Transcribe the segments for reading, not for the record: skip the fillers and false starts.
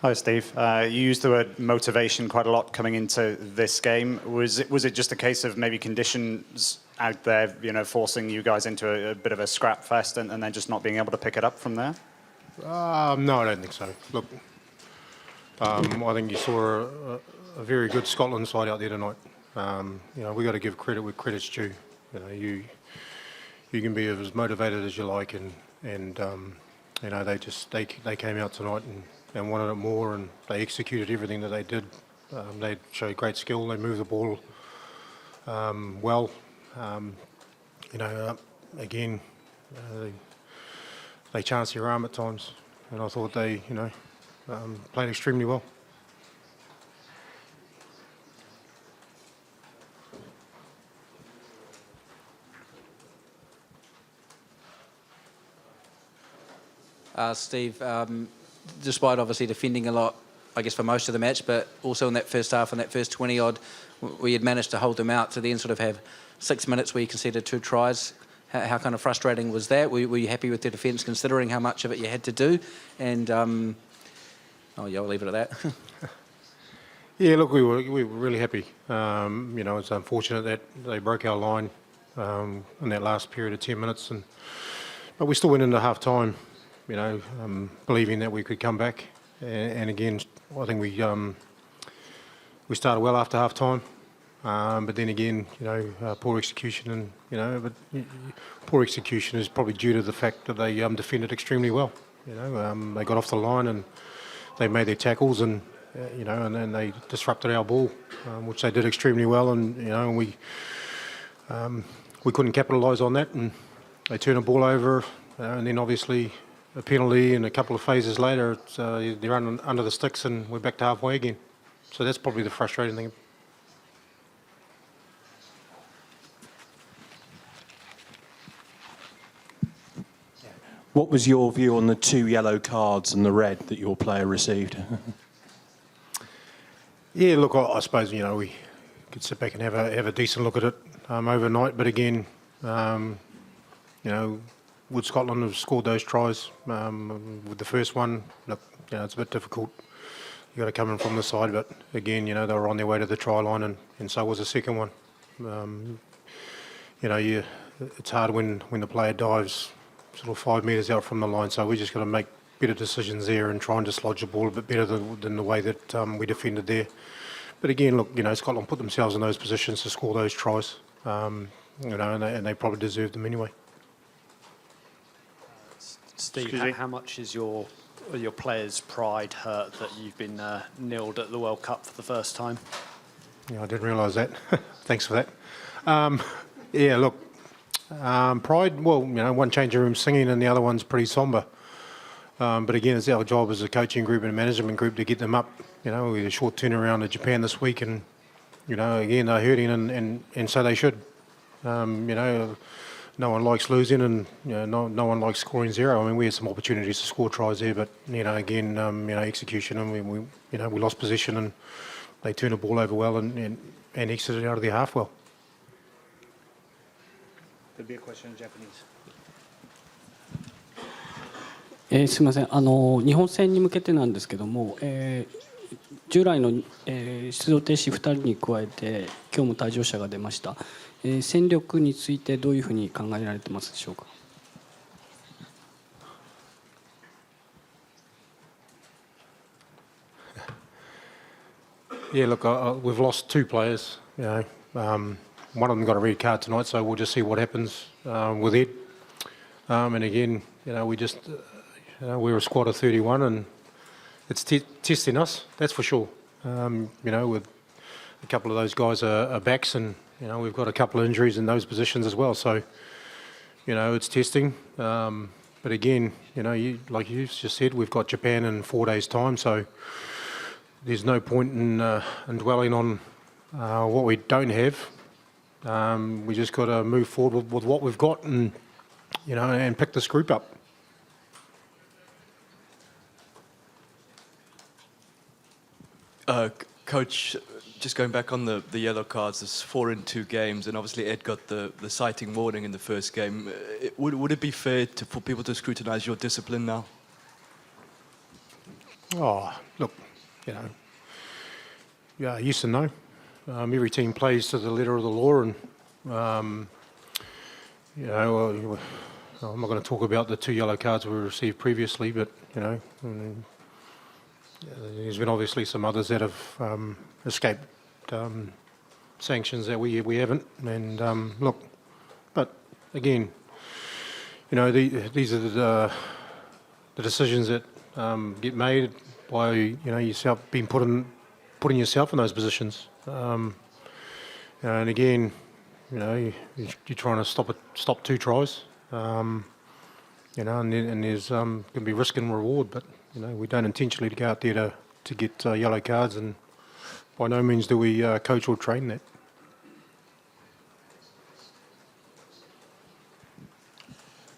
Hi, Steve. You used the word motivation quite a lot coming into this game. Was it just a case of maybe conditions out there, forcing you guys into a bit of a scrap fest and then just not being able to pick it up from there? No, I don't think so. Look, I think you saw a very good Scotland side out there tonight. We got to give credit where credit's due. You can be as motivated as you like, and they came out tonight and wanted it more, and they executed everything that they did. They showed great skill. They moved the ball well. Again, they chanced your arm at times, and I thought they, played extremely well. Steve, despite obviously defending a lot, I guess, for most of the match, but also in that first half and that first 20-odd, we had managed to hold them out to then sort of have 6 minutes where you conceded 2 tries. How kind of frustrating was that? Were you happy with the defence considering how much of it you had to do? And, I'll leave it at that. Yeah, look, we were really happy. It's unfortunate that they broke our line in that last period of 10 minutes, but we still went into half-time, believing that we could come back. And again, I think we started well after half-time, but then again, poor execution, but poor execution is probably due to the fact that they defended extremely well. They got off the line and they made their tackles, and then they disrupted our ball, which they did extremely well, and we couldn't capitalise on that, and they turned the ball over, and then obviously a penalty, and a couple of phases later, they're under the sticks, and we're back to halfway again. So that's probably the frustrating thing. What was your view on the 2 yellow cards and the red that your player received? Yeah, look, I suppose, we could sit back and have a decent look at it overnight, but again, would Scotland have scored those tries with the first one? Look, it's a bit difficult. You got to come in from the side, but again, they were on their way to the try line, and so was the second one. It's hard when the player dives sort of 5 metres out from the line, so we just got to make better decisions there and try and dislodge the ball a bit better than the way that we defended there. But again, look, Scotland put themselves in those positions to score those tries, and they probably deserved them anyway. Steve, how much is your players' pride hurt that you've been nilled at the World Cup for the first time? Yeah, I didn't realise that. Thanks for that. Yeah, look, pride, well, one changing room singing and the other one's pretty sombre. But again, it's our job as a coaching group and a management group to get them up. We had a short turnaround to Japan this week, and, again, they're hurting, and so they should. No one likes losing, and no one likes scoring 0. I mean, we had some opportunities to score tries there, but again, execution, and we lost position, and they turned the ball over well and exited out of their half well. There'd be a question in Japanese. すみません、日本戦に向けてなんですけども、従来の、出場停止2人に加えて今日も退場者が出ました。戦力についてどういうふうに考えられてますでしょうか。Yeah, look, we've lost 2 players. One of them got a red card tonight, so we'll just see what happens with Ed. And again, we just we're a squad of 31, and it's testing us, that's for sure. With a couple of those guys are backs, and we've got a couple of injuries in those positions as well. So it's testing. But again, like you just said, we've got Japan in 4 days' time, so there's no point in dwelling on what we don't have. We just got to move forward with what we've got, and and pick this group up. Coach, just going back on the yellow cards, there's 4 in 2 games, and obviously Ed got the sighting warning in the first game. Would it be fair for people to scrutinise your discipline now? Oh, look, you know, yeah, yes and no. Every team plays to the letter of the law, and you know, I'm not going to talk about the 2 yellow cards we received previously, but you know, there's been obviously some others that have escaped sanctions that we haven't. And look, but again, you know, these are the decisions that get made by yourself being putting yourself in those positions. And again, you know, you're trying to stop 2 tries. You know, and there's going to be risk and reward, but you know, we don't intentionally go out there to get yellow cards, and by no means do we coach or train that.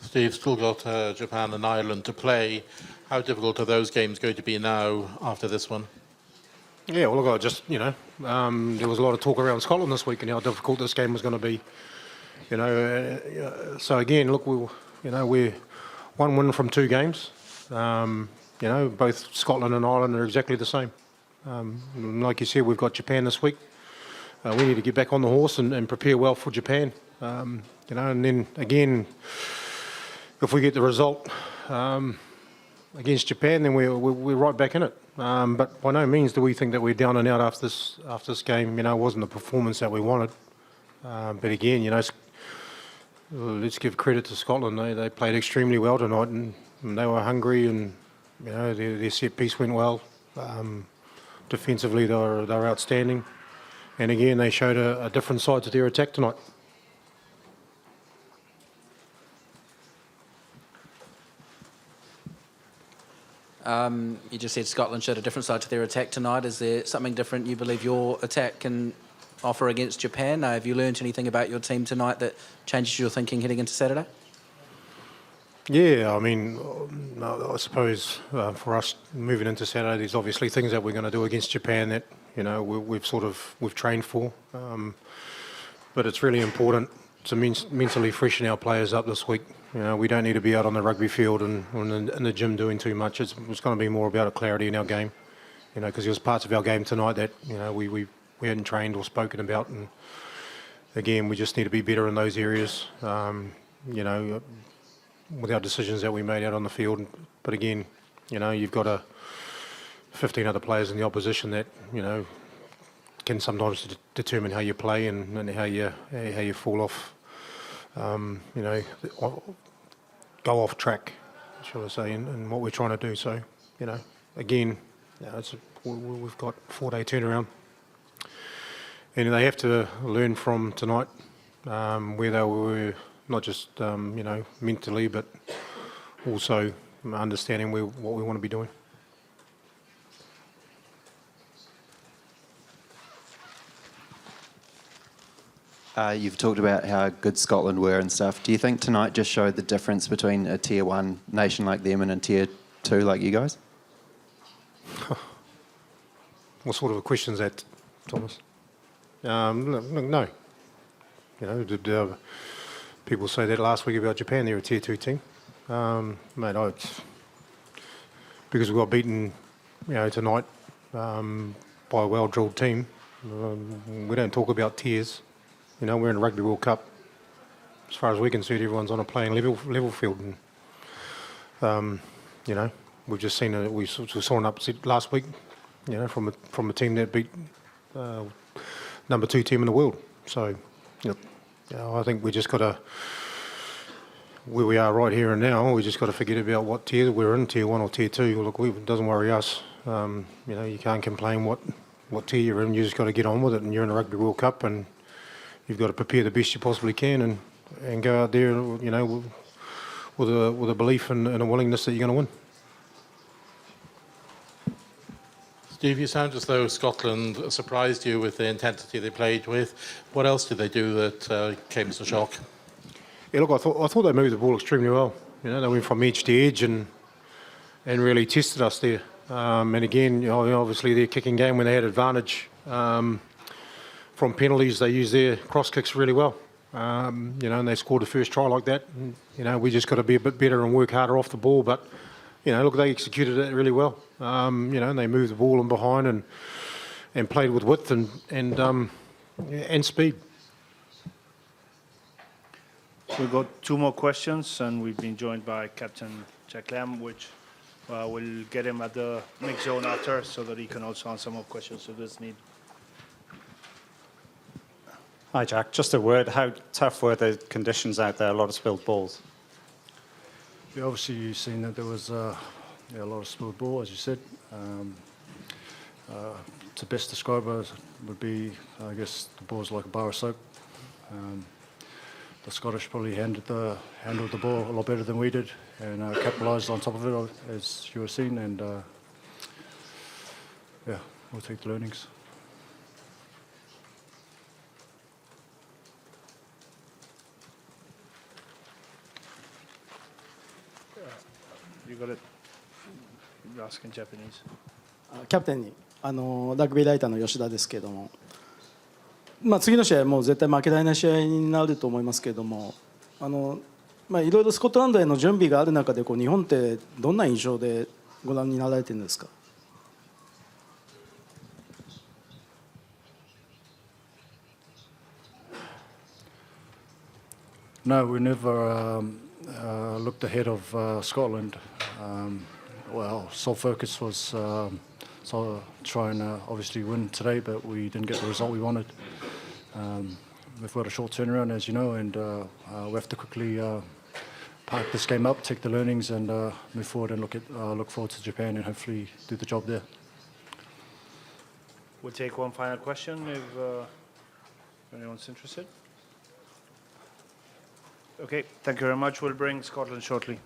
Steve, still got Japan and Ireland to play. How difficult are those games going to be now after this one? Yeah, well, look, there was a lot of talk around Scotland this week and how difficult this game was going to be. You know, so again, look, we're 1 win from 2 games. You know, both Scotland and Ireland are exactly the same. Like you said, we've got Japan this week. We need to get back on the horse and prepare well for Japan. You know, and then again, if we get the result against Japan, then we're right back in it. But by no means do we think that we're down and out after this game. You know, it wasn't the performance that we wanted. But again, you know, let's give credit to Scotland. They played extremely well tonight, and they were hungry, and you know, their set piece went well. Defensively, they were outstanding, and again, they showed a different side to their attack tonight. You just said Scotland showed a different side to their attack tonight. Is there something different you believe your attack can offer against Japan? Have you learned anything about your team tonight that changes your thinking heading into Saturday? Yeah, I mean, I suppose for us moving into Saturday, there's obviously things that we're going to do against Japan that you know we've trained for, but it's really important to mentally freshen our players up this week. You know, we don't need to be out on the rugby field and in the gym doing too much. It's going to be more about a clarity in our game. You know, because there was parts of our game tonight that you know we hadn't trained or spoken about, and again, we just need to be better in those areas. You know, with our decisions that we made out on the field. But again, you know, you've got 15 other players in the opposition that you know can sometimes determine how you play and how you fall off. You know, go off track, shall I say, in what we're trying to do. So, you know, again, you know, we've got 4-day turnaround, and they have to learn from tonight where they were, not just you know, mentally, but also understanding what we want to be doing. You've talked about how good Scotland were and stuff. Do you think tonight just showed the difference between a Tier 1 nation like them and a Tier 2 like you guys? What sort of a question is that, Thomas? No. You know, did people say that last week about Japan? They're a Tier 2 team. Mate, because we got beaten, you know, tonight by a well-drilled team. We don't talk about tiers. You know, we're in the Rugby World Cup. As far as we can see, everyone's on a playing level field. And, you know, we've just seen we saw an upset last week. You know, from a team that beat number 2 team in the world. So, you know, I think we just got to, where we are right here and now, we just got to forget about what tier we're in, Tier 1 or Tier 2. Look, it doesn't worry us. You know, you can't complain what tier you're in. You just got to get on with it, and you're in the Rugby World Cup, and you've got to prepare the best you possibly can and go out there, you know, with a belief and a willingness that you're going to win. Steve, you sound as though Scotland surprised you with the intensity they played with. What else did they do that came as a shock? Yeah, look, I thought they moved the ball extremely well. You know, they went from edge to edge and really tested us there. And again, you know, obviously their kicking game, when they had advantage from penalties, they used their cross kicks really well. You know, and they scored the first try like that. And, you know, we just got to be a bit better and work harder off the ball. But look, they executed it really well. And they moved the ball in behind and played with width and speed. We've got two more questions, and we've been joined by Captain Jack Lamb, which we'll get him at the mix zone after so that he can also answer more questions if there's need. Hi, Jack. Just a word. How tough were the conditions out there? A lot of spilled balls. Yeah, obviously, you've seen that there was a lot of spilled ball, as you said. To best describe it would be, I guess, the ball's like a bar of soap. The Scottish probably handled the ball a lot better than we did and capitalised on top of it, as you were seeing. And we'll take the learnings. You got it. You ask in Japanese. キャプテンにラグビーライターの吉田ですけれども、次の試合はもう絶対負けられない試合になると思いますけれども、いろいろスコットランドへの準備がある中で日本ってどんな印象でご覧になられてるんですか。No, we never looked ahead of Scotland. Sole focus was try and obviously win today, but we didn't get the result we wanted. We've got a short turnaround, as you know, and we have to quickly park this game up, take the learnings, and move forward and look forward to Japan and hopefully do the job there. We'll take one final question if anyone's interested. Okay, thank you very much. We'll bring Scotland shortly.